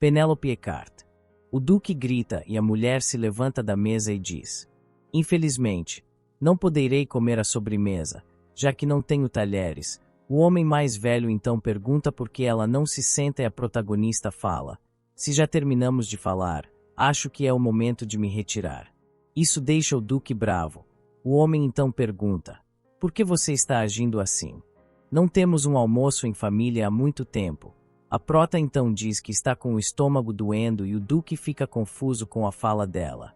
Penélope Eckhart. O duque grita e a mulher se levanta da mesa e diz: Infelizmente, não poderei comer a sobremesa, já que não tenho talheres. O homem mais velho então pergunta por que ela não se senta e a protagonista fala: Se já terminamos de falar, acho que é o momento de me retirar. Isso deixa o duque bravo. O homem então pergunta: Por que você está agindo assim? Não temos um almoço em família há muito tempo. A prota então diz que está com o estômago doendo e o duque fica confuso com a fala dela.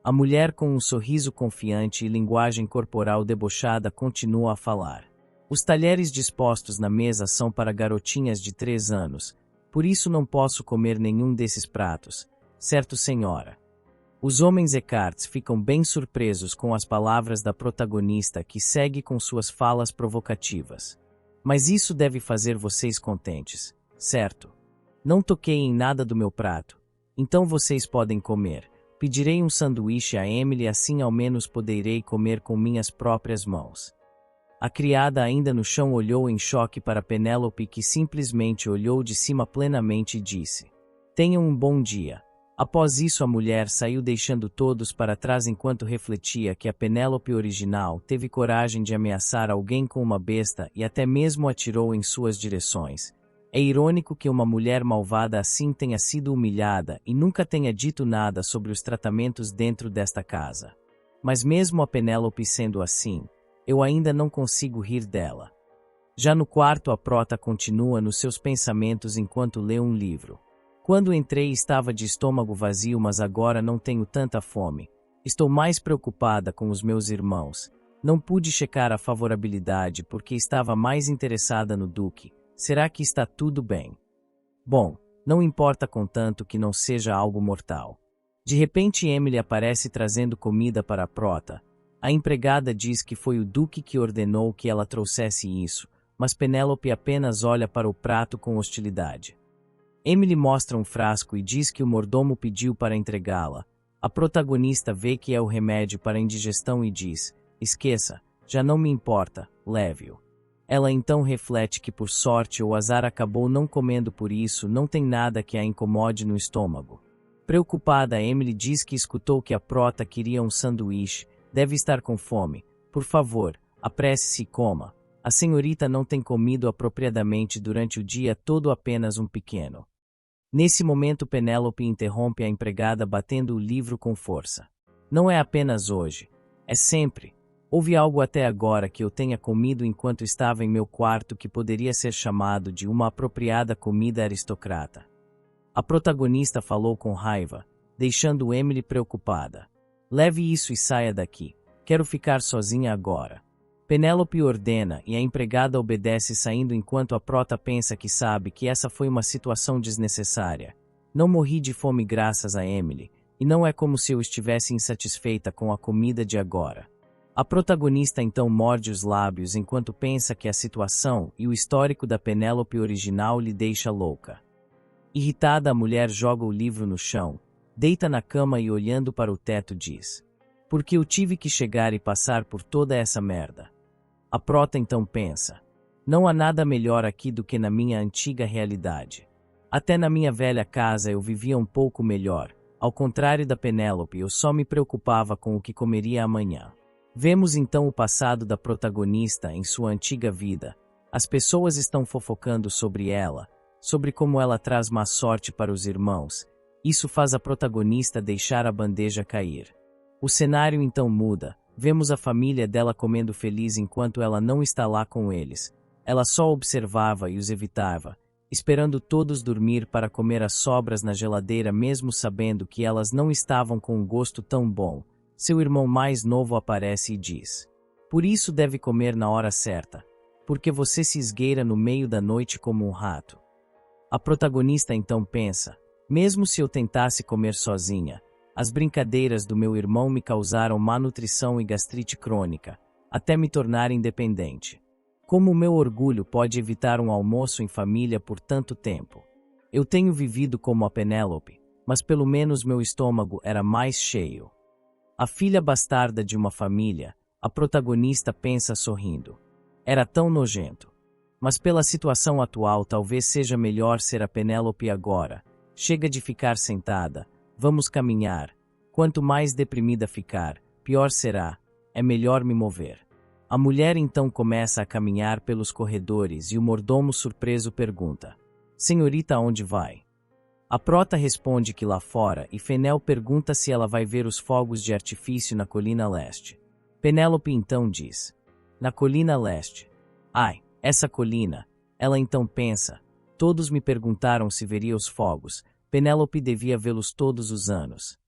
A mulher, com um sorriso confiante e linguagem corporal debochada, continua a falar. Os talheres dispostos na mesa são para garotinhas de 3 anos, por isso não posso comer nenhum desses pratos, certo, senhora? Os homens Eckhart ficam bem surpresos com as palavras da protagonista, que segue com suas falas provocativas. Mas isso deve fazer vocês contentes, certo? Não toquei em nada do meu prato, então vocês podem comer. Pedirei um sanduíche a Emily, assim ao menos poderei comer com minhas próprias mãos. A criada, ainda no chão, olhou em choque para Penélope, que simplesmente olhou de cima plenamente e disse: Tenham um bom dia. Após isso, a mulher saiu, deixando todos para trás enquanto refletia que a Penélope original teve coragem de ameaçar alguém com uma besta e até mesmo atirou em suas direções. É irônico que uma mulher malvada assim tenha sido humilhada e nunca tenha dito nada sobre os tratamentos dentro desta casa. Mas mesmo a Penélope sendo assim, eu ainda não consigo rir dela. Já no quarto, a prota continua nos seus pensamentos enquanto lê um livro. Quando entrei estava de estômago vazio, mas agora não tenho tanta fome. Estou mais preocupada com os meus irmãos. Não pude checar a favorabilidade porque estava mais interessada no duque. Será que está tudo bem? Bom, não importa contanto que não seja algo mortal. De repente Emily aparece trazendo comida para a prota. A empregada diz que foi o duque que ordenou que ela trouxesse isso, mas Penélope apenas olha para o prato com hostilidade. Emily mostra um frasco e diz que o mordomo pediu para entregá-la. A protagonista vê que é o remédio para a indigestão e diz: Esqueça, já não me importa, leve-o. Ela então reflete que por sorte ou azar acabou não comendo, por isso não tem nada que a incomode no estômago. Preocupada, Emily diz que escutou que a prota queria um sanduíche, deve estar com fome. Por favor, apresse-se e coma. A senhorita não tem comido apropriadamente durante o dia todo, apenas um pequeno. Nesse momento Penélope interrompe a empregada batendo o livro com força. Não é apenas hoje, é sempre. Houve algo até agora que eu tenha comido enquanto estava em meu quarto que poderia ser chamado de uma apropriada comida aristocrata. A protagonista falou com raiva, deixando Emily preocupada. Leve isso e saia daqui. Quero ficar sozinha agora. Penélope ordena e a empregada obedece, saindo enquanto a prota pensa que sabe que essa foi uma situação desnecessária. Não morri de fome graças a Emily, e não é como se eu estivesse insatisfeita com a comida de agora. A protagonista então morde os lábios enquanto pensa que a situação e o histórico da Penélope original lhe deixa louca. Irritada, a mulher joga o livro no chão, deita na cama e olhando para o teto diz: Porque eu tive que chegar e passar por toda essa merda. A prota então pensa: Não há nada melhor aqui do que na minha antiga realidade. Até na minha velha casa eu vivia um pouco melhor. Ao contrário da Penélope, eu só me preocupava com o que comeria amanhã. Vemos então o passado da protagonista em sua antiga vida. As pessoas estão fofocando sobre ela, sobre como ela traz má sorte para os irmãos. Isso faz a protagonista deixar a bandeja cair. O cenário então muda. Vemos a família dela comendo feliz enquanto ela não está lá com eles. Ela só observava e os evitava, esperando todos dormir para comer as sobras na geladeira, mesmo sabendo que elas não estavam com um gosto tão bom. Seu irmão mais novo aparece e diz: Por isso deve comer na hora certa, porque você se esgueira no meio da noite como um rato. A protagonista então pensa: Mesmo se eu tentasse comer sozinha, as brincadeiras do meu irmão me causaram má nutrição e gastrite crônica, até me tornar independente. Como o meu orgulho pode evitar um almoço em família por tanto tempo? Eu tenho vivido como a Penélope, mas pelo menos meu estômago era mais cheio. A filha bastarda de uma família, a protagonista pensa sorrindo. Era tão nojento. Mas pela situação atual talvez seja melhor ser a Penélope agora, chega de ficar sentada, vamos caminhar. Quanto mais deprimida ficar, pior será, é melhor me mover. A mulher então começa a caminhar pelos corredores e o mordomo surpreso pergunta: Senhorita, aonde vai? A prota responde que lá fora e Fenel pergunta se ela vai ver os fogos de artifício na colina leste. Penélope então diz: Na colina leste. Ai, essa colina. Ela então pensa: todos me perguntaram se veria os fogos, Penélope devia vê-los todos os anos.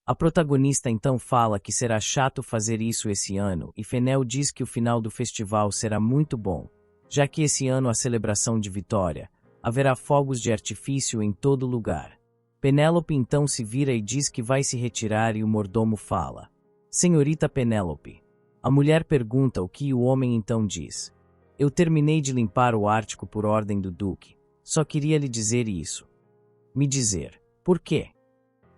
A protagonista então fala que será chato fazer isso esse ano e Fenel diz que o final do festival será muito bom, já que esse ano a celebração de vitória, haverá fogos de artifício em todo lugar. Penélope então se vira e diz que vai se retirar e o mordomo fala: Senhorita Penélope. A mulher pergunta o que o homem então diz: Eu terminei de limpar o ártico por ordem do duque, só queria lhe dizer isso. Me dizer, por quê?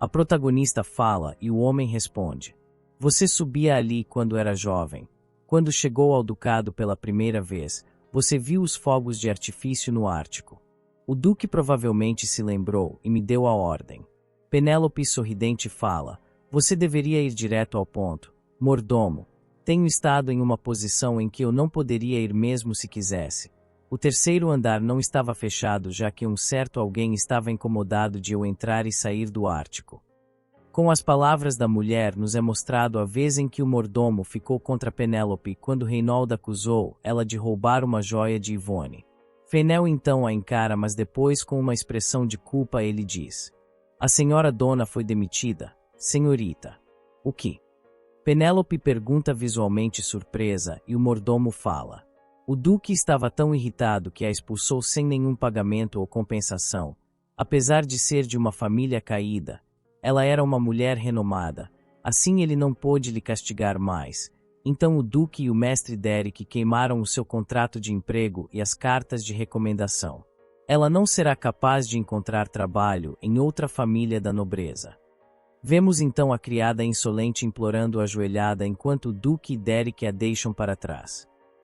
A protagonista fala e o homem responde: Você subia ali quando era jovem. Quando chegou ao ducado pela primeira vez, você viu os fogos de artifício no Ártico. O duque provavelmente se lembrou e me deu a ordem. Penélope sorridente fala: Você deveria ir direto ao ponto. Mordomo, tenho estado em uma posição em que eu não poderia ir mesmo se quisesse. O terceiro andar não estava fechado já que um certo alguém estava incomodado de eu entrar e sair do Ártico. Com as palavras da mulher nos é mostrado a vez em que o mordomo ficou contra Penélope quando Reinaldo acusou ela de roubar uma joia de Ivone. Fenel então a encara, mas depois com uma expressão de culpa ele diz: A senhora dona foi demitida, senhorita. O que? Penélope pergunta visualmente surpresa e o mordomo fala: O duque estava tão irritado que a expulsou sem nenhum pagamento ou compensação. Apesar de ser de uma família caída, ela era uma mulher renomada, assim ele não pôde lhe castigar mais. Então o duque e o mestre Derek queimaram o seu contrato de emprego e as cartas de recomendação. Ela não será capaz de encontrar trabalho em outra família da nobreza. Vemos então a criada insolente implorando ajoelhada enquanto o duque e Derek a deixam para trás.